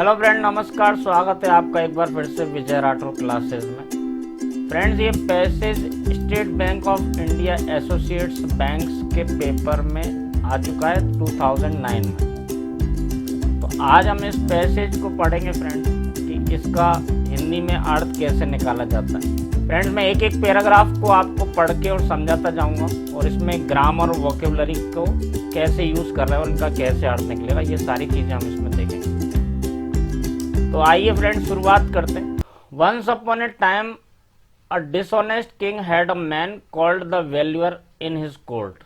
Hello friend, नमस्कार। स्वागत है आपका एक बार फिर से विजय राठौर क्लासेस में। फ्रेंड्स, ये passage state bank of India associates banks के पेपर में आ चुका है 2009 में। तो आज हम इस पैसेज को पढ़ेंगे फ्रेंड्स कि इसका हिंदी में अर्थ कैसे निकाला जाता है। फ्रेंड्स, मैं एक एक पैराग्राफ को आपको पढ़ के और समझाता जाऊंगा और इसमें ग्रामर और वोकेबुलरी को कैसे यूज़ कर रहे हैं और इनका कैसे अर्थ निकलेगा, ये सारी चीज़ें हम इसमें देखेंगे। तो आइए फ्रेंड्स, शुरुआत करते हैं। Once upon a time a dishonest king had a man called the valuer in his court.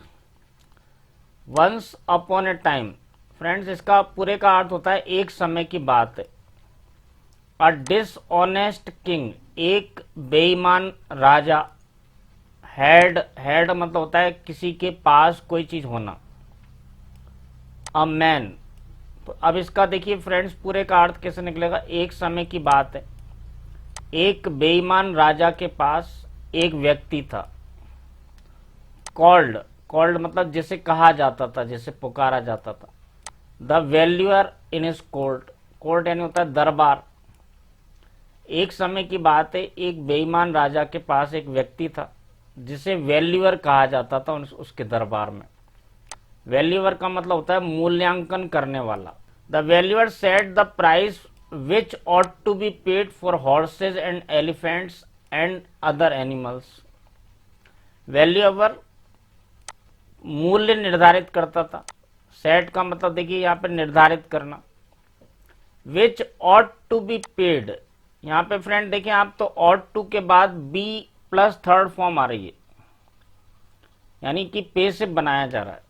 Once upon a time friends, इसका पूरे का अर्थ होता है एक समय की बात है। अ डिसऑनेस्ट किंग, एक बेईमान राजा। हैड मतलब होता है किसी के पास कोई चीज होना। अ मैन, तो अब इसका देखिए फ्रेंड्स पूरे का अर्थ कैसे निकलेगा। एक समय की बात है, एक बेईमान राजा के पास एक व्यक्ति था। कॉल्ड मतलब जिसे कहा जाता था, जिसे पुकारा जाता था। The valuer in his court यानी होता है दरबार। एक समय की बात है, एक बेईमान राजा के पास एक व्यक्ति था जिसे वैल्यूअर कहा जाता था उसके दरबार में। वैल्यूअर का मतलब होता है मूल्यांकन करने वाला। The valuer set the price which ought to be paid for horses and elephants and other animals. Valuer मूल्य निर्धारित करता था। सेट का मतलब देखिए यहाँ पे निर्धारित करना। विच ऑट टू बी पेड, यहाँ पे फ्रेंड देखिए आप, तो ऑट टू के बाद बी प्लस थर्ड फॉर्म आ रही है, यानी कि पे से बनाया जा रहा है।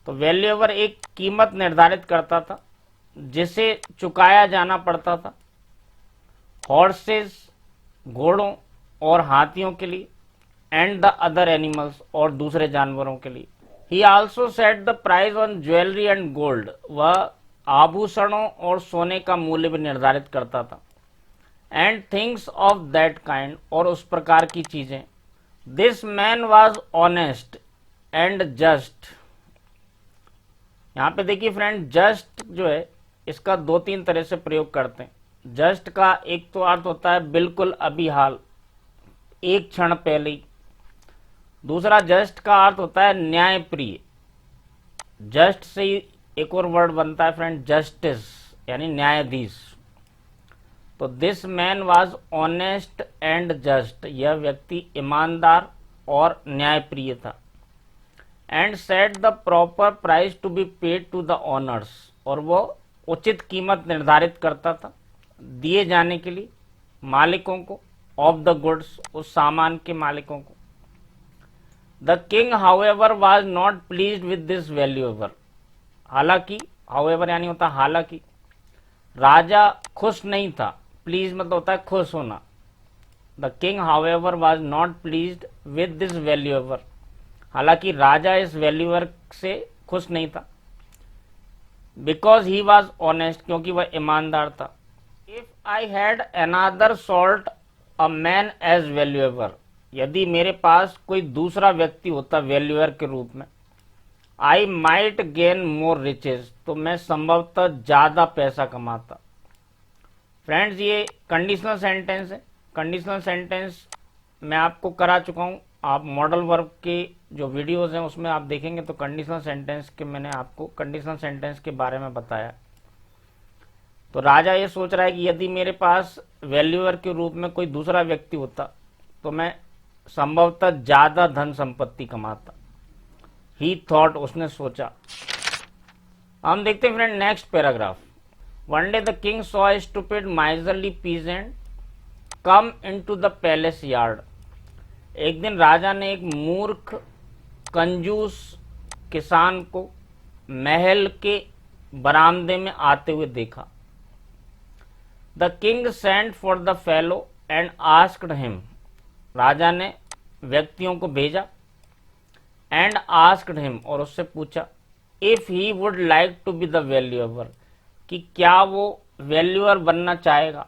तो वैल्यूअर एक कीमत निर्धारित करता था जिसे चुकाया जाना पड़ता था हॉर्सेस, घोड़ों और हाथियों के लिए, एंड द अदर एनिमल्स और दूसरे जानवरों के लिए। ही also set the price on jewellery and gold, वह आभूषणों और सोने का मूल्य भी निर्धारित करता था। And things of that kind, और उस प्रकार की चीजें। This man was honest and just. यहाँ पे देखिए फ्रेंड, जस्ट जो है इसका दो तीन तरह से प्रयोग करते हैं। जस्ट का एक तो अर्थ होता है बिल्कुल अभी हाल, एक क्षण पहले ही। दूसरा जस्ट का अर्थ होता है न्यायप्रिय। जस्ट से ही एक और वर्ड बनता है फ्रेंड, जस्टिस यानी न्यायाधीश। तो this man was honest and just, यह व्यक्ति ईमानदार और न्यायप्रिय था। And set the proper price to be paid to the owners, और वो उचित कीमत निर्धारित करता था दिए जाने के लिए मालिकों को, ऑफ द गुड्स, उस सामान के मालिकों को। The king however was not pleased with this valuer, हालांकि, हाउएवर यानी होता हालांकि, राजा खुश नहीं था। प्लीज मतलब होता है खुश होना। The king however was not pleased with this valuer, हालांकि राजा इस वैल्यूअर से खुश नहीं था। बिकॉज ही वॉज ऑनेस्ट, क्योंकि वह ईमानदार था। इफ आई हैड अनदर सॉल्ट अ मैन एज वैल्यूएवर, यदि मेरे पास कोई दूसरा व्यक्ति होता वैल्यूअर के रूप में, I might gain more riches, तो मैं संभवतः ज्यादा पैसा कमाता। फ्रेंड्स, ये कंडीशनल सेंटेंस है। कंडीशनल सेंटेंस मैं आपको करा चुका हूं। आप मॉडल वर्ब के जो वीडियोस हैं उसमें आप देखेंगे तो कंडीशनल सेंटेंस के मैंने आपको कंडीशनल सेंटेंस के बारे में बताया। तो राजा ये सोच रहा है कि यदि मेरे पास वैल्यूअर के रूप में कोई दूसरा व्यक्ति होता तो मैं संभवतः ज्यादा धन संपत्ति कमाता। ही थॉट, उसने सोचा। हम देखते हैं friend next paragraph. One day the king saw a stupid miserly peasant come into the palace yard. एक दिन राजा ने एक मूर्ख कंजूस किसान को महल के बरामदे में आते हुए देखा। The king sent for the fellow and asked him, राजा ने व्यक्तियों को भेजा, एंड आस्क्ड हिम, और उससे पूछा, if he would like to be the valuer, कि क्या वो वैल्यूअर बनना चाहेगा।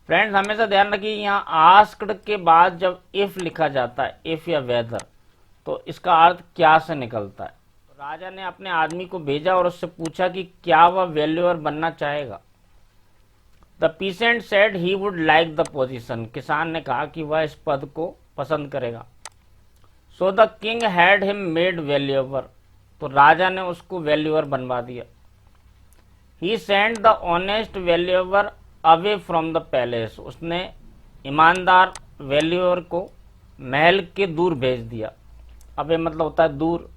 फ्रेंड्स, हमेशा ध्यान रखिए यहाँ आस्क्ड के बाद जब इफ लिखा जाता है, इफ या वेदर, तो इसका अर्थ क्या से निकलता है। राजा ने अपने आदमी को भेजा और उससे पूछा कि क्या वह वैल्यूअर बनना चाहेगा। The pheasant said he would like the position, किसान ने कहा कि वह इस पद को पसंद करेगा। So the king had him made valuer, तो राजा ने उसको वैल्यूअर बनवा दिया। He sent the honest valuer away from the palace, उसने ईमानदार वैल्यूअर को महल के दूर भेज दिया। अवे मतलब होता है दूर।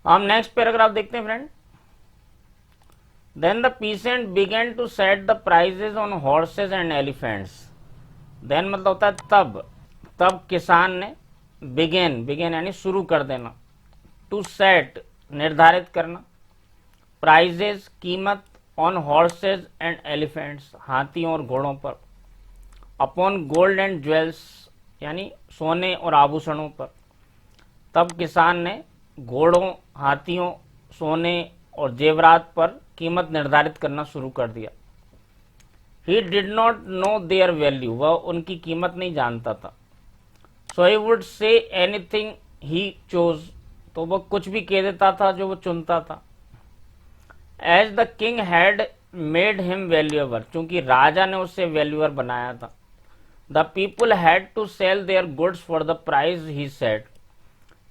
हम नेक्स्ट पैराग्राफ देखते हैं friend. Then the peasant began to set the prices on horses and elephants. Then मतलब होता है तब किसान ने बिगेन यानी शुरू कर देना, टू सेट निर्धारित करना, प्राइजेस कीमत, ऑन हॉर्सेज एंड एलिफेंट्स हाथियों और घोड़ों पर, अपॉन गोल्ड एंड ज्वेल्स यानी सोने और आभूषणों पर। तब किसान ने घोड़ों, हाथियों, सोने और जेवरात पर कीमत निर्धारित करना शुरू कर दिया। He did not know their value, वह उनकी कीमत नहीं जानता था। So he would say anything he chose, तो वह कुछ भी कह देता था जो वो चुनता था। As the king had made him valuer, चूंकि राजा ने उसे वैल्यूअर बनाया था। The people had to sell their goods for the price he set,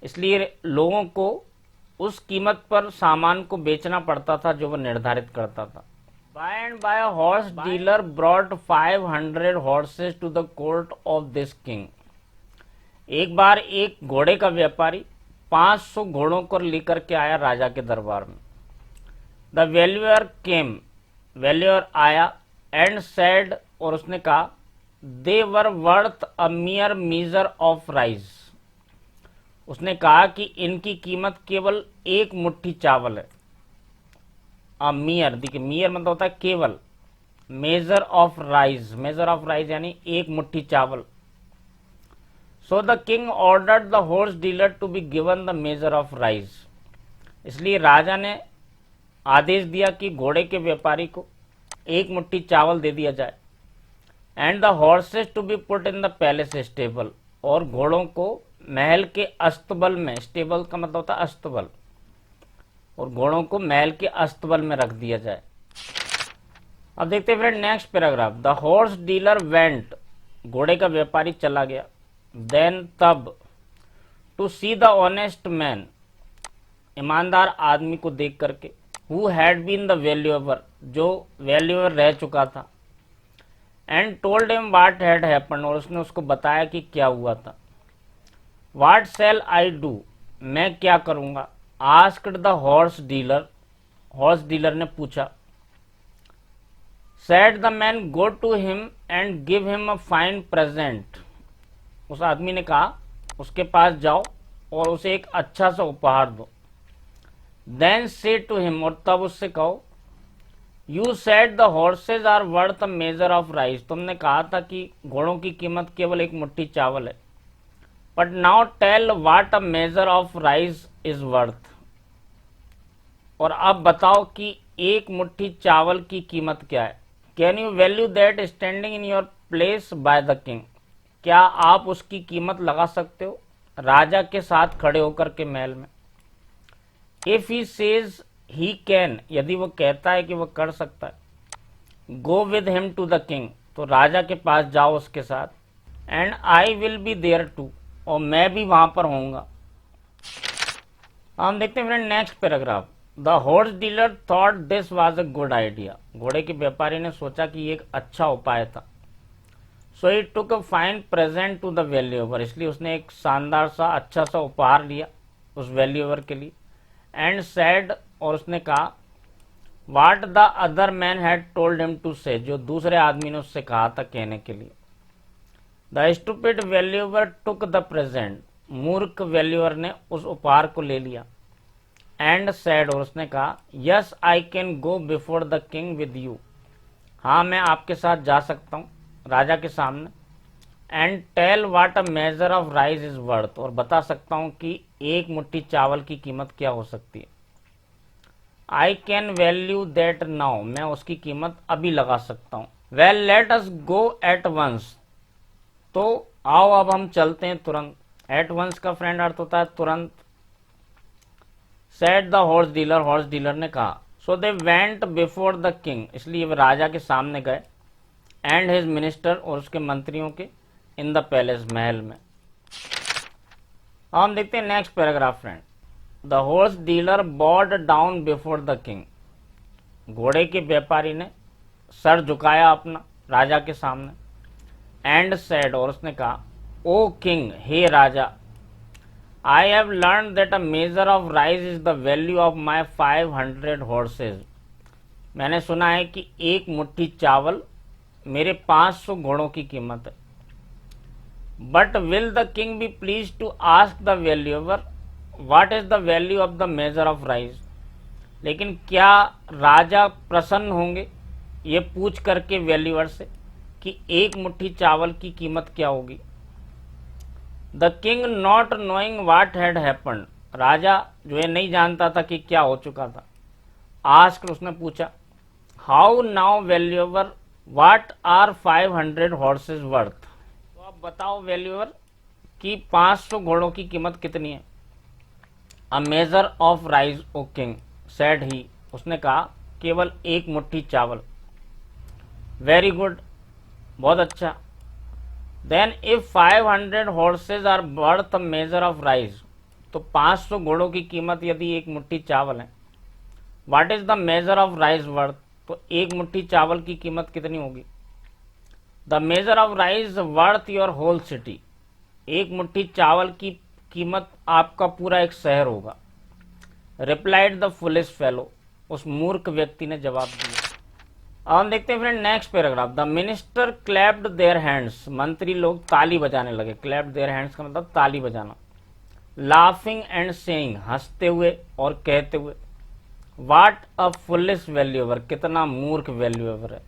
इसलिए लोगों को उस कीमत पर सामान को बेचना पड़ता था जो वह निर्धारित करता था। By and by horse dealer brought 500 horses to the court of this king. एक बार एक घोड़े का व्यापारी 500 घोड़ों को लेकर के आया राजा के दरबार में। द वैल्यूअर केम, वैल्यूअर आया, एंड सेड, और उसने कहा, they were worth a mere measure of rice, उसने कहा कि इनकी कीमत केवल एक मुट्ठी चावल है। अ मियर, देखिए मियर मतलब होता है केवल, measure of rice, measure of rice यानी एक मुट्ठी चावल। So the king ordered the horse dealer to be given the measure of rice, इसलिए राजा ने आदेश दिया कि घोड़े के व्यापारी को एक मुट्ठी चावल दे दिया जाए। And the horses to be put in the palace stable, और घोड़ों को महल के अस्तबल में, स्टेबल का मतलब होता है अस्तबल, और घोड़ों को महल के अस्तबल में रख दिया जाए। अब देखते हैं friend next paragraph. The horse dealer went, घोड़े का व्यापारी चला गया। देन तब, to see the honest man, ईमानदार आदमी को देख करके, who had been the valuer, जो वैल्यूअर रह चुका था। And told him what had happen, और उसने उसको बताया कि क्या हुआ था। व्हाट शैल आई डू, मैं क्या करूंगा। Asked the horse dealer, horse dealer ने पूछा। Said the man, go to him and give him a fine present, उस आदमी ने कहा उसके पास जाओ और उसे एक अच्छा सा उपहार दो। देन से टू हिम, और तब उससे कहो, you said the horses are worth a measure of rice, तुमने कहा था कि घोड़ों की कीमत केवल एक मुट्ठी चावल है। But now tell what a measure of rice is worth, और अब बताओ कि एक मुट्ठी चावल की कीमत क्या है। Can you value that standing in your place by the king, क्या आप उसकी कीमत लगा सकते हो राजा के साथ खड़े होकर के महल में। If he says he can, यदि वो कहता है कि वो कर सकता है, go with him to the king, तो राजा के पास जाओ उसके साथ। And I will be there too, और मैं भी वहां पर होऊंगा। हम देखते हैं friend next paragraph. The horse dealer thought this was a good idea, घोड़े के व्यापारी ने सोचा कि ये एक अच्छा उपाय था। So he took a fine present to the valuer, इसलिए उसने एक शानदार सा अच्छा सा उपहार लिया उस वैल्यूएवर के लिए। एंड सेड, और उसने कहा, what the other man had told him to say, जो दूसरे आदमी ने उससे कहा था कहने के लिए। The stupid valuer took the present, मूर्ख वैल्यूअर ने उस उपहार को ले लिया। एंड सेड, और उसने कहा, yes I can go before the king with you, हाँ मैं आपके साथ जा सकता हूँ राजा के सामने। And tell what a measure of rice is worth, और बता सकता हूँ कि एक मुट्ठी चावल की कीमत क्या हो सकती है। I can value that now, मैं उसकी कीमत अभी लगा सकता हूँ। Well let us go at once, तो आओ अब हम चलते हैं तुरंत। एट वंस का फ्रेंड अर्थ होता है तुरंत। Said the horse dealer, horse dealer ने कहा। So they went before the king, इसलिए वे राजा के सामने गए, एंड हिज मिनिस्टर, और उसके मंत्रियों के, इन द पैलेस, महल में। हम देखते हैं next paragraph friend. The horse dealer bowed down before the king, घोड़े के व्यापारी ने सर झुकाया अपना राजा के सामने, एंड सेड, और उसने कहा, ओ किंग, हे राजा, I have learn that a measure of rice is the value of my 500 horses. मैंने सुना है कि एक मुट्ठी चावल मेरे 500 घोड़ों की कीमत है। But will the king be please to ask the valuer what is the value of the measure of rice. लेकिन क्या राजा प्रसन्न होंगे ये पूछ करके वैल्यूअर से कि एक मुट्ठी चावल की कीमत क्या होगी। The king not knowing what had happened, राजा जो ये नहीं जानता था कि क्या हो चुका था, आस्क, उसने पूछा, how now valuer, what are 500 horses worth. तो अब बताओ वैल्यूअर कि 500 घोड़ों की कीमत कितनी है। A measure of rice O king, said he, उसने कहा, केवल एक मुट्ठी चावल। वेरी गुड, बहुत अच्छा। Then if 500 horses are worth a measure of rice, तो 500 घोड़ों की कीमत यदि एक मुट्ठी चावल है, what is the measure of rice worth, तो एक मुट्ठी चावल की कीमत कितनी होगी। The measure of rice worth your whole city, एक मुट्ठी चावल की कीमत आपका पूरा एक शहर होगा। रिप्लाइड द फुलिश फेलो, उस मूर्ख व्यक्ति ने जवाब दिया। अब हम देखते हैं friend next paragraph. The minister clapped their hands, मंत्री लोग ताली बजाने लगे। क्लैप्ड देयर हैंड्स का मतलब ताली बजाना। लाफिंग एंड सेइंग, हंसते हुए और कहते हुए, व्हाट अ फुलिश वैल्यूअर, कितना मूर्ख वैल्यूअर है।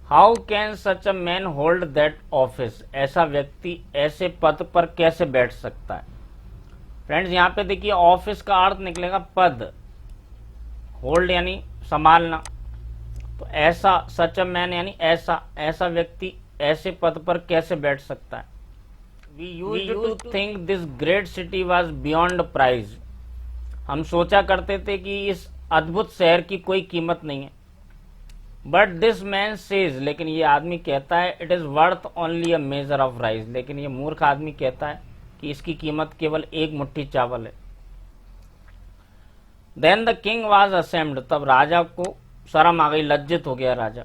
How can such a man hold that office, ऐसा व्यक्ति ऐसे पद पर कैसे बैठ सकता है। फ्रेंड्स यहाँ पे देखिए ऑफिस का अर्थ निकलेगा पद, होल्ड यानी संभालना, तो ऐसा, सच अ मैन यानी ऐसा व्यक्ति ऐसे पद पर कैसे बैठ सकता है। We used to think this great city was beyond price, हम सोचा करते थे कि इस अद्भुत शहर की कोई कीमत नहीं है। बट दिस मैन सेज, लेकिन ये आदमी कहता है, it is worth only a measure of rice, लेकिन ये मूर्ख आदमी कहता है कि इसकी कीमत केवल एक मुट्ठी चावल है। Then the king was ashamed, तब राजा को शर्म आ गई, लज्जित हो गया राजा।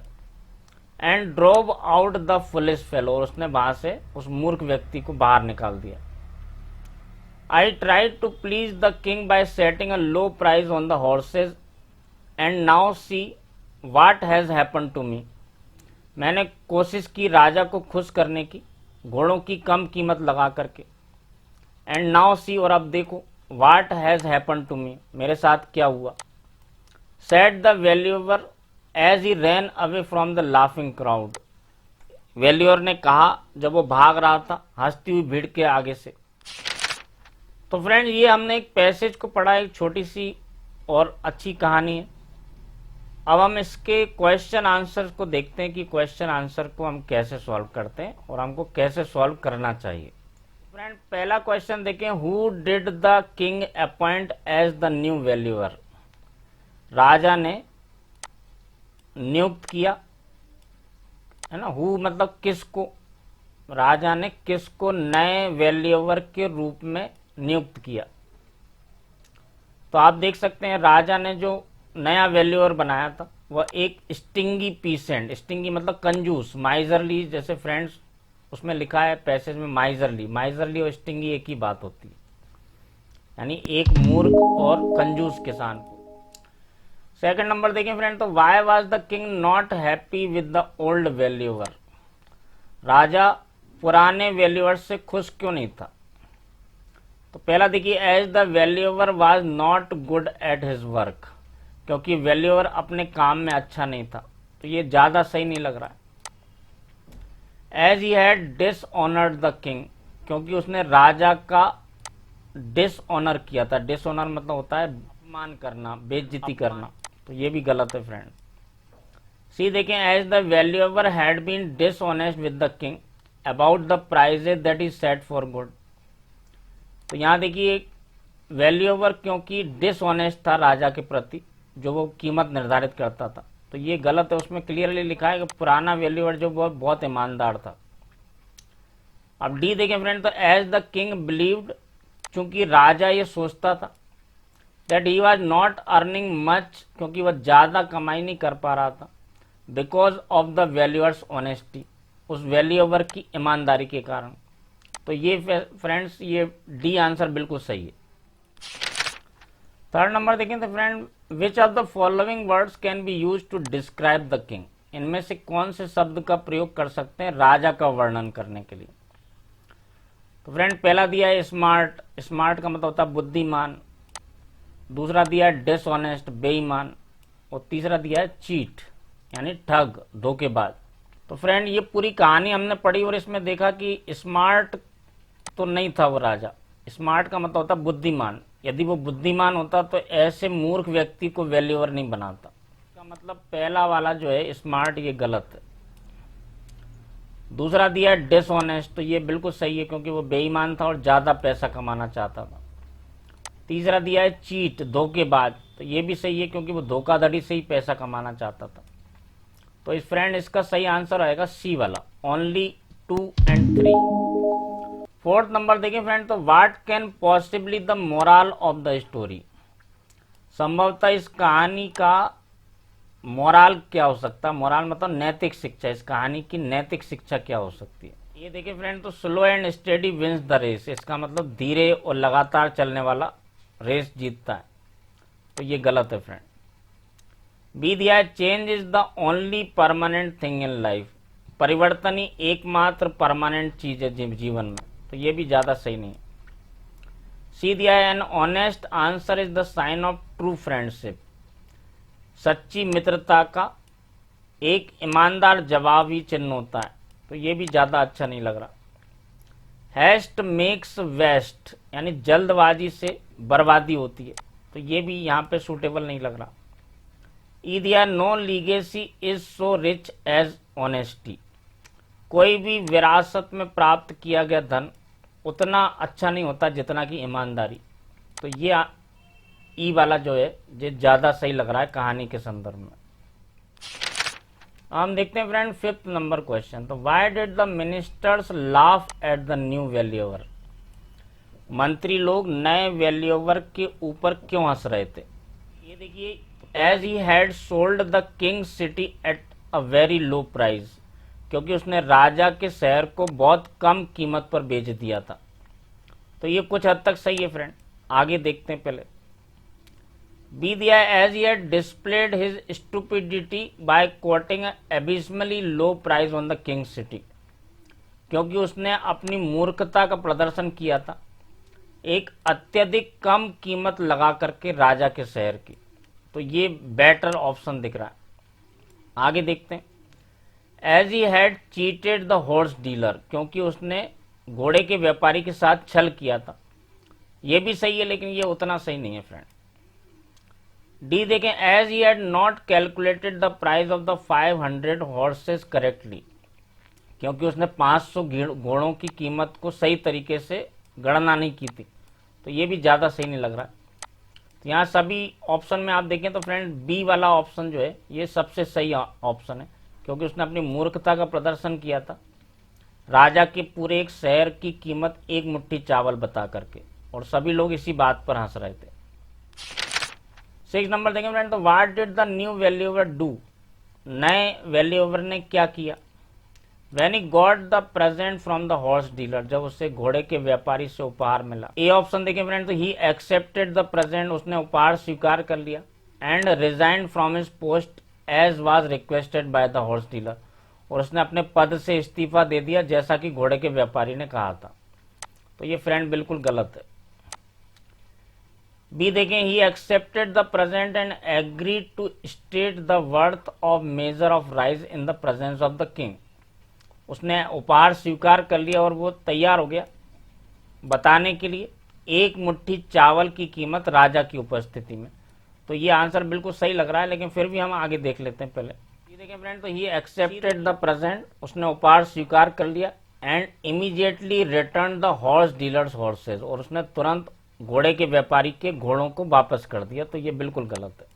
And drove out the foolish fellow, और उसने वहां से उस मूर्ख व्यक्ति को बाहर निकाल दिया। I tried to please the king by setting a low price on the horses and now see what has happened to me. मैंने कोशिश की राजा को खुश करने की, घोड़ों की कम कीमत लगा करके। एंड नाउ सी, और अब देखो, what has happened to me, मेरे साथ क्या हुआ। said the valuer as he ran away from the laughing crowd, valuer ने कहा जब वो भाग रहा था हंसती हुई भीड़ के आगे से। तो फ्रेंड ये हमने एक पैसेज को पढ़ा, एक छोटी सी और अच्छी कहानी है। अब हम इसके क्वेश्चन आंसर को देखते हैं कि क्वेश्चन आंसर को हम कैसे सॉल्व करते हैं और हमको कैसे सॉल्व करना चाहिए। फ्रेंड पहला क्वेश्चन देखें, who did the king appoint as the new valuer, राजा ने नियुक्त किया, है ना। हु मतलब किसको, राजा ने किसको नए वैल्यूअर के रूप में नियुक्त किया। तो आप देख सकते हैं राजा ने जो नया वैल्यूअर बनाया था वह एक स्टिंगी पीसेंट, स्टिंगी मतलब कंजूस, माइजरली, जैसे फ्रेंड्स उसमें लिखा है पैसेज में माइजरली, माइजरली और स्टिंगी एक ही बात होती है, यानी एक मूर्ख और कंजूस किसान को। सेकंड नंबर देखें फ्रेंड, तो why was the king not happy with the old valuer, राजा पुराने वैल्यूअर से खुश क्यों नहीं था। तो पहला देखिए, as the valuer was not good at his work, क्योंकि वैल्यूअर अपने काम में अच्छा नहीं था, तो ये ज्यादा सही नहीं लग रहा है। As he had dishonoured the king, क्योंकि उसने राजा का डिसऑनर किया था। डिसऑनर मतलब होता है अपमान करना, बेइज्जती करना, तो ये भी गलत है फ्रेंड। सी देखें, as the valuer had been dishonest with the king about the prices that is set for good. तो यहां देखिए वैल्यूअर क्योंकि डिसऑनेस्ट था राजा के प्रति, जो वो कीमत निर्धारित करता था। तो ये गलत है, उसमें क्लियरली लिखा है कि पुराना वैल्यूअर जो बहुत ईमानदार था। अब डी देखें फ्रेंड, तो एज द किंग बिलीव्ड, चूंकि राजा ये सोचता था that he was not earning much, क्योंकि वह ज्यादा कमाई नहीं कर पा रहा था, because of the valuers honesty, उस वैल्यूअर की ईमानदारी के कारण। तो ये फ्रेंड्स ये डी आंसर बिल्कुल सही है। थर्ड नंबर देखें तो friend, which of the following words can be use to describe the king, इनमें से कौन से शब्द का प्रयोग कर सकते हैं राजा का वर्णन करने के लिए। तो फ्रेंड पहला दिया है स्मार्ट, स्मार्ट का मतलब होता है बुद्धिमान। दूसरा दिया है डिसऑनेस्ट, बेईमान। और तीसरा दिया है चीट, यानी ठग, धोखेबाज। तो फ्रेंड ये पूरी कहानी हमने पढ़ी और इसमें देखा कि स्मार्ट तो नहीं था वो राजा। स्मार्ट का मतलब होता है बुद्धिमान। यदि वो बुद्धिमान होता तो ऐसे मूर्ख व्यक्ति को वैल्यूअर नहीं बनाता। इसका मतलब पहला वाला जो है स्मार्ट, ये गलत है। दूसरा दिया है डिसऑनेस्ट, तो ये बिल्कुल सही है क्योंकि वो बेईमान था और ज्यादा पैसा कमाना चाहता था। तीसरा दिया है चीट, धोखेबाज, तो ये भी सही है क्योंकि वो धोखाधड़ी से ही पैसा कमाना चाहता था। तो इस फ्रेंड इसका सही आंसर आएगा सी वाला, ओनली 2 and 3। फोर्थ नंबर देखिए फ्रेंड, तो what can possibly the moral of the story, संभवतः इस कहानी का मोरल क्या हो सकता है। मोरल मतलब नैतिक शिक्षा, इस कहानी की नैतिक शिक्षा क्या हो सकती है। ये देखिए फ्रेंड, तो slow and steady wins the race, इसका मतलब धीरे और लगातार चलने वाला रेस जीतता है। तो ये गलत है फ्रेंड। बी दिया है change is the only permanent thing in life, परिवर्तन ही एकमात्र परमानेंट चीज है जीवन में। तो ये भी ज्यादा सही नहीं है। सी दिया है an honest answer is the sign of true friendship, सच्ची मित्रता का एक ईमानदार जवाब ही चिन्ह होता है। तो ये भी ज्यादा अच्छा नहीं लग रहा। हैस्ट मेक्स वेस्ट, यानी जल्दबाजी से बर्बादी होती है। तो ये भी यहाँ पे सूटेबल नहीं लग रहा। ई दिया no legacy is so rich as honesty, कोई भी विरासत में प्राप्त किया गया धन उतना अच्छा नहीं होता जितना कि ईमानदारी। तो ये ई वाला जो है ये ज्यादा सही लग रहा है कहानी के संदर्भ में। हम देखते हैं फ्रेंड फिफ्थ नंबर क्वेश्चन, तो why did the ministers laugh at the new valuer, मंत्री लोग नए वैल्यूअर के ऊपर क्यों हंस रहे थे। ये देखिए, as he had sold the king city at a very low price, क्योंकि उसने राजा के शहर को बहुत कम कीमत पर बेच दिया था। तो ये कुछ हद तक सही है फ्रेंड, आगे देखते हैं पहले। बी दिया as he had displayed his stupidity by quoting abysmally low price on the king city, क्योंकि उसने अपनी मूर्खता का प्रदर्शन किया था एक अत्यधिक कम कीमत लगा करके राजा के शहर की। तो ये बेटर ऑप्शन दिख रहा है। आगे देखते हैं। As he had cheated the horse dealer, क्योंकि उसने घोड़े के व्यापारी के साथ छल किया था। ये भी सही है लेकिन ये उतना सही नहीं है फ्रेंड। डी देखें, as he had not calculated the price of the 500 horses correctly, क्योंकि उसने 500 घोड़ों की कीमत को सही तरीके से गणना नहीं की थी। तो ये भी ज्यादा सही नहीं लग रहा है। तो यहाँ सभी ऑप्शन में आप देखें तो फ्रेंड बी वाला ऑप्शन जो है ये सबसे सही ऑप्शन है, क्योंकि उसने अपनी मूर्खता का प्रदर्शन किया था राजा के पूरे एक शहर की कीमत एक मुट्ठी चावल बता करके, और सभी लोग इसी बात पर हंस रहे थे। 6 नंबर देखें फ्रेंड, तो what did the new valuer do, नए वैल्यूअर ने क्या किया। When he got the present from the horse dealer, जब उसे घोड़े के व्यापारी से उपहार मिला। ए ऑप्शन देखें फ्रेंड, तो he accepted the present, उसने उपहार स्वीकार कर लिया। and resigned from his post as was requested by the horse dealer, और उसने अपने पद से इस्तीफा दे दिया जैसा कि घोड़े के व्यापारी ने कहा था। तो ये फ्रेंड बिल्कुल गलत है। बी देखें, he accepted the present and agreed to state the worth of measure of rice in the presence of the king, उसने उपहार स्वीकार कर लिया और वो तैयार हो गया बताने के लिए एक मुट्ठी चावल की कीमत राजा की उपस्थिति में। तो ये आंसर बिल्कुल सही लग रहा है, लेकिन फिर भी हम आगे देख लेते हैं पहले। ये देखें फ्रेंड, तो ही एक्सेप्टेड द प्रेजेंट, उसने उपहार स्वीकार कर लिया। And immediately return the horse dealers horse's, और उसने तुरंत घोड़े के व्यापारी के घोड़ों को वापस कर दिया। तो ये बिल्कुल गलत है।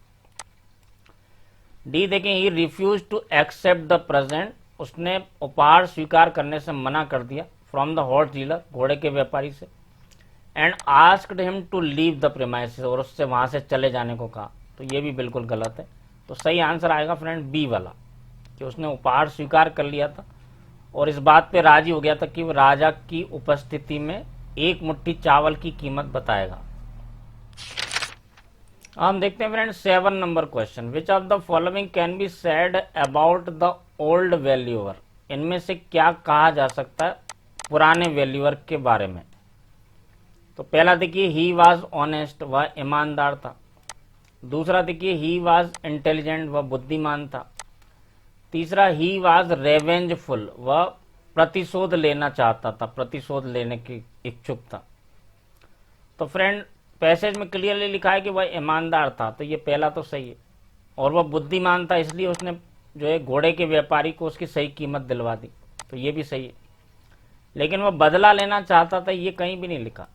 डी देखें, he refuse to accept the present, उसने उपहार स्वीकार करने से मना कर दिया, फ्रॉम द हॉर्स डीलर, घोड़े के व्यापारी से, and asked him to leave the premises, और उससे वहां से चले जाने को कहा। तो ये भी बिल्कुल गलत है। तो सही आंसर आएगा फ्रेंड बी वाला, कि उसने उपहार स्वीकार कर लिया था और इस बात पे राजी हो गया था कि वो राजा की उपस्थिति में एक मुट्ठी चावल की कीमत बताएगा। हम देखते हैं friend 7 number question, which of the following can be said about the old valuer, इनमें से क्या कहा जा सकता है पुराने वैल्यूअर के बारे में। तो पहला देखिए, ही वॉज ऑनेस्ट, वह ईमानदार था। दूसरा देखिए, ही वॉज इंटेलिजेंट, वह बुद्धिमान था। तीसरा, ही वॉज रेवेंजफुल, वह प्रतिशोध लेना चाहता था, प्रतिशोध लेने की इच्छुक था। तो फ्रेंड पैसेज में क्लियरली लिखा है कि वह ईमानदार था, तो ये पहला तो सही है। और वह बुद्धिमान था, इसलिए उसने जो है घोड़े के व्यापारी को उसकी सही कीमत दिलवा दी, तो ये भी सही है। लेकिन वह बदला लेना चाहता था, ये कहीं भी नहीं लिखा,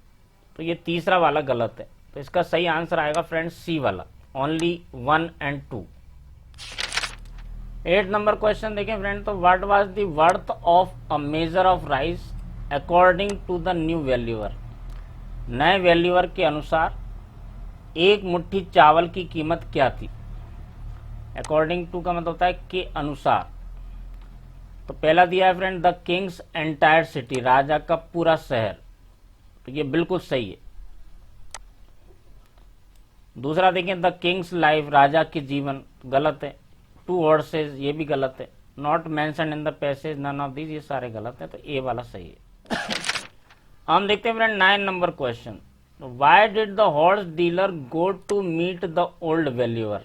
तो ये तीसरा वाला गलत है। तो इसका सही आंसर आएगा फ्रेंड सी वाला, ओनली 1 and 2। 8 नंबर क्वेश्चन देखें फ्रेंड, तो what was the worth of a measure of rice according to the new valuer, नए वैल्यूअर के अनुसार एक मुट्ठी चावल की कीमत क्या थी। अकॉर्डिंग टू का मतलब होता है के अनुसार। तो पहला दिया है friend the king's entire city, राजा का पूरा शहर, तो ये बिल्कुल सही है। दूसरा देखें द किंग्स लाइफ, राजा के जीवन, गलत है। 2 हॉर्सेज, ये भी गलत है। Not mention in the passage, none of these, ये सारे गलत है, तो ए वाला सही है। हम देखते हैं friend 9 number question, why did the horse dealer go to meet the old valuer,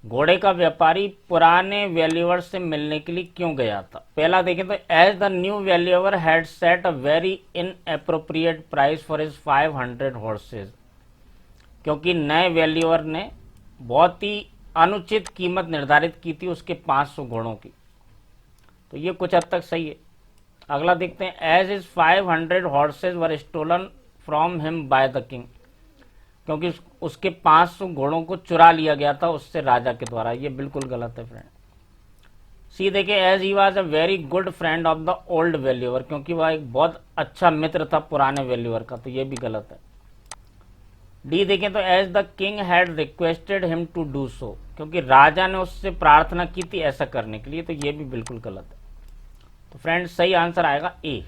घोड़े का व्यापारी पुराने वैल्यूअर से मिलने के लिए क्यों गया था। पहला देखें तो as the new valuer had set a very inappropriate price for his 500 horses, क्योंकि नए वैल्यूअर ने बहुत ही अनुचित कीमत निर्धारित की थी उसके 500 घोड़ों की, तो ये कुछ हद तक सही है। अगला देखते हैं, as his 500 horses were stolen from him by the king, क्योंकि उसके 500 घोड़ों को चुरा लिया गया था उससे राजा के द्वारा, ये बिल्कुल गलत है फ्रेंड। सी देखिए, as he was a very good friend of the old valuer, क्योंकि वह एक बहुत अच्छा मित्र था पुराने वैल्यूअर का, तो ये भी गलत है। डी देखें तो as the king had requested him to do so, क्योंकि राजा ने उससे प्रार्थना की थी ऐसा करने के लिए, तो ये भी बिल्कुल गलत है। तो फ्रेंड सही आंसर आएगा ए।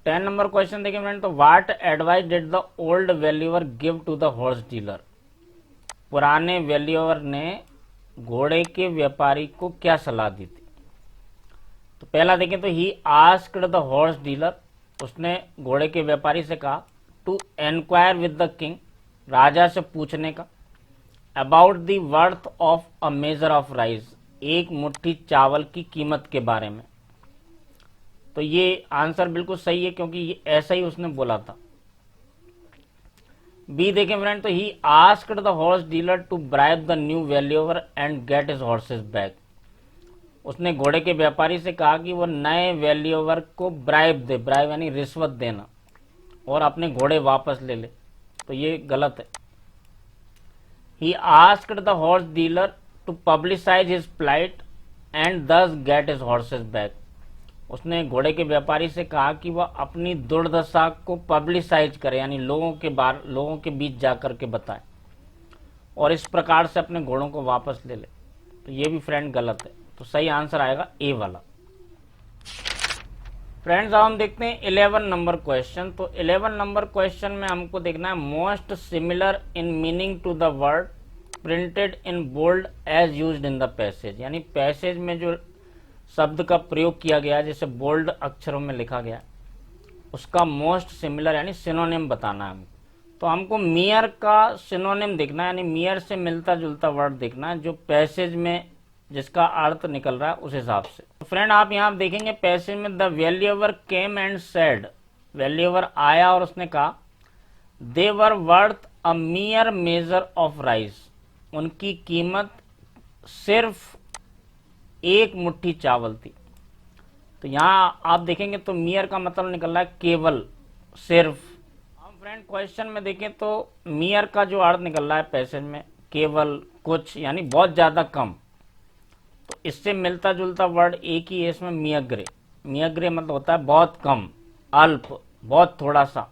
10 नंबर क्वेश्चन देखिए फ्रेंड, तो what advice did the old valuer give to the horse dealer, पुराने वैल्यूअर ने घोड़े के व्यापारी को क्या सलाह दी थी। तो पहला देखें तो he asked the horse dealer, उसने घोड़े के व्यापारी से कहा to enquire with the king, राजा से पूछने का, about the worth of a measure of rice, एक मुट्ठी चावल की कीमत के बारे में। तो ये आंसर बिल्कुल सही है, क्योंकि ये ऐसा ही उसने बोला था। बी देखें फ्रेंड, तो he asked the horse dealer to bribe the new valuer and get his horses back, उसने घोड़े के व्यापारी से कहा कि वो नए वैल्यूअर को ब्राइब दे, ब्राइब यानी रिश्वत देना, और अपने घोड़े वापस ले ले, तो ये गलत है। He asked the horse dealer to publicise his plight and thus get his horses back, उसने घोड़े के व्यापारी से कहा कि वह अपनी दुर्दशा को पब्लिसाइज करे, यानी लोगों के बीच जाकर के बताए, और इस प्रकार से अपने घोड़ों को वापस ले ले, तो ये भी फ्रेंड गलत है। तो सही आंसर आएगा ए वाला। फ्रेंड्स अब हम देखते हैं 11 नंबर क्वेश्चन। तो 11 नंबर क्वेश्चन में हमको देखना है most similar in meaning to the word printed in bold as used in the passage, यानी पैसेज में जो शब्द का प्रयोग किया गया है जैसे बोल्ड अक्षरों में लिखा गया, उसका मोस्ट सिमिलर यानी सिनोनिम बताना है हमको। तो हमको मियर का सिनोनिम देखना है, यानी मियर से मिलता जुलता वर्ड देखना है जो पैसेज में जिसका अर्थ निकल रहा है उस हिसाब से। तो फ्रेंड आप यहाँ देखेंगे पैसेज में the valuer came and said, valuer आया और उसने कहा they were worth a mere measure of rice, उनकी कीमत सिर्फ एक मुट्ठी चावल थी। तो यहाँ आप देखेंगे तो मियर का मतलब निकल रहा है केवल, सिर्फ। हम फ्रेंड क्वेश्चन में देखें तो मियर का जो अर्थ निकल रहा है पैसेज में केवल, कुछ, यानी बहुत ज़्यादा कम। तो इससे मिलता जुलता वर्ड एक ही है इसमें, मियग्रे। मियग्रे मतलब होता है बहुत कम, अल्प, बहुत थोड़ा सा।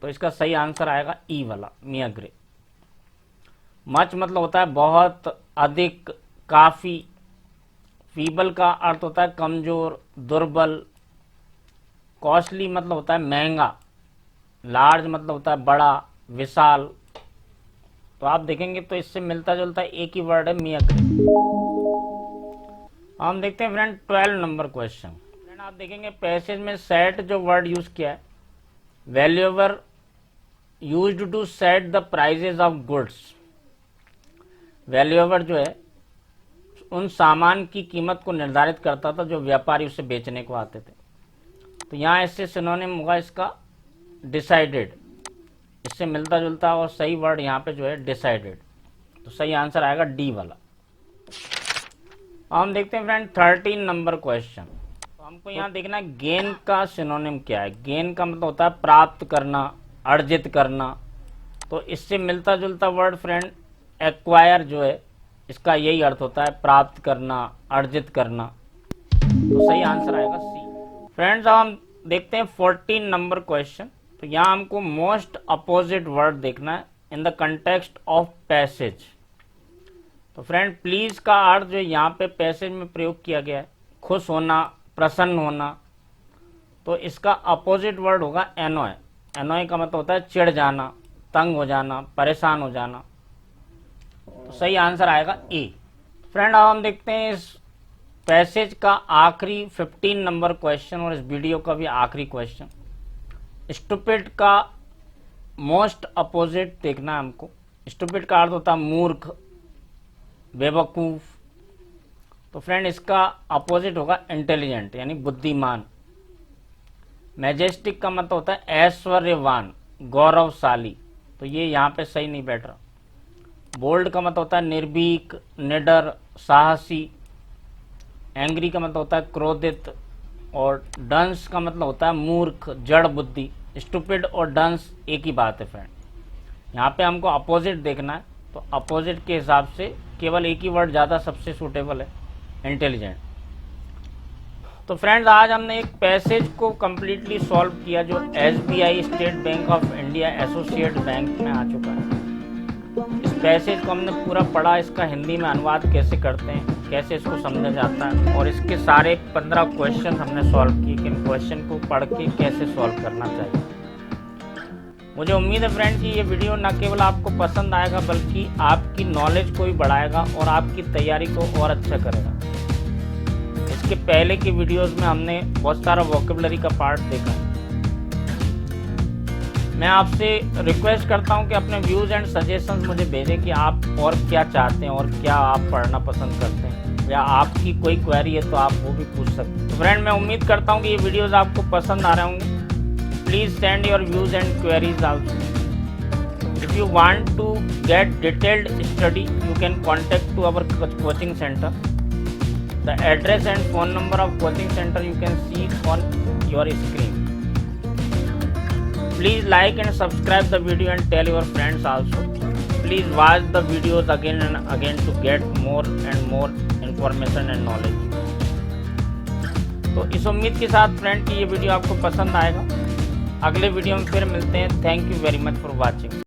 तो इसका सही आंसर आएगा ई वाला, मियग्रे। मच मतलब होता है बहुत, अधिक, काफी। फीबल का अर्थ होता है कमजोर, दुर्बल। कॉस्टली मतलब होता है महंगा। लार्ज मतलब होता है बड़ा, विशाल। तो आप देखेंगे तो इससे मिलता जुलता एक ही वर्ड है, मियग्रे। हम देखते हैं फ्रेंड 12 नंबर क्वेश्चन। फ्रेंड आप देखेंगे पैसेज में सेट जो वर्ड यूज किया है, valuer used to set the prices of goods. Valuer जो है उन सामान की कीमत को निर्धारित करता था जो व्यापारी उसे बेचने को आते थे। तो यहाँ इससे सिनोनिम होगा इसका डिसाइडेड। इससे मिलता जुलता और सही वर्ड यहाँ पे जो है डिसाइडेड। तो सही आंसर आएगा डी वाला। हम देखते हैं फ्रेंड 13 नंबर क्वेश्चन। तो हमको यहाँ देखना है गेन का सिनोनिम क्या है। गेन का मतलब होता है प्राप्त करना, अर्जित करना। तो इससे मिलता जुलता वर्ड फ्रेंड एक्वायर जो है, इसका यही अर्थ होता है प्राप्त करना, अर्जित करना। तो सही आंसर आएगा सी। फ्रेंड्स अब हम देखते हैं 14 नंबर क्वेश्चन। तो यहाँ हमको मोस्ट अपोजिट वर्ड देखना है in the context of passage. तो फ्रेंड प्लीज का अर्थ जो यहाँ पे पैसेज में प्रयोग किया गया है, खुश होना, प्रसन्न होना। तो इसका अपोजिट वर्ड होगा एनॉय। एनॉय का मतलब होता है चिढ़ जाना, तंग हो जाना, परेशान हो जाना। तो सही आंसर आएगा ए। फ्रेंड अब हम देखते हैं इस पैसेज का आखिरी 15 नंबर क्वेश्चन और इस वीडियो का भी आखिरी क्वेश्चन। स्टूपिड का मोस्ट अपोजिट देखना है हमको। स्टूपिड का अर्थ होता है मूर्ख, बेवकूफ। तो फ्रेंड इसका अपोजिट होगा इंटेलिजेंट, यानी बुद्धिमान। मैजेस्टिक का मतलब होता है ऐश्वर्यवान, गौरवशाली। तो ये यहाँ पे सही नहीं बैठ रहा। बोल्ड का मतलब होता है निर्भीक, निडर, साहसी। एंग्री का मतलब होता है क्रोधित। और डंस का मतलब होता है मूर्ख, जड़ बुद्धि। स्टूपिड और डंस एक ही बात है फ्रेंड। यहाँ पे हमको अपोजिट देखना है, तो अपोजिट के हिसाब से केवल एक ही वर्ड ज़्यादा सबसे सूटेबल है, इंटेलिजेंट। तो फ्रेंड्स आज हमने एक पैसेज को कम्प्लीटली सॉल्व किया जो SBI state bank of India associate bank में आ चुका है। इस पैसेज को हमने पूरा पढ़ा, इसका हिंदी में अनुवाद कैसे करते हैं, कैसे इसको समझा जाता है, और इसके सारे 15 क्वेश्चन हमने सॉल्व किए कि इन क्वेश्चन को पढ़ के कैसे सॉल्व करना चाहिए। मुझे उम्मीद है फ्रेंड कि ये वीडियो न केवल आपको पसंद आएगा बल्कि आपकी नॉलेज को भी बढ़ाएगा और आपकी तैयारी को और अच्छा करेगा। इसके पहले की वीडियोस में हमने बहुत सारा वोकेबलरी का पार्ट देखा। मैं आपसे रिक्वेस्ट करता हूं कि अपने व्यूज़ एंड सजेशंस मुझे भेजें कि आप और क्या चाहते हैं और क्या आप पढ़ना पसंद करते हैं, या आपकी कोई क्वेरी है तो आप वो भी पूछ सकते हैं। तो फ्रेंड मैं उम्मीद करता हूं कि ये वीडियोस आपको पसंद आ रहे होंगे। Please send your views and queries also. If you want to get detailed study you can contact to our coaching centre. The address and phone number of coaching centre you can see on your screen. Please like and subscribe the video and tell your friends also. Please watch the videos again and again to get more and more information and knowledge. तो इस उम्मीद के साथ friend कि ये video आपको पसंद आएगा। अगले वीडियो में फिर मिलते हैं। Thank you very much for watching.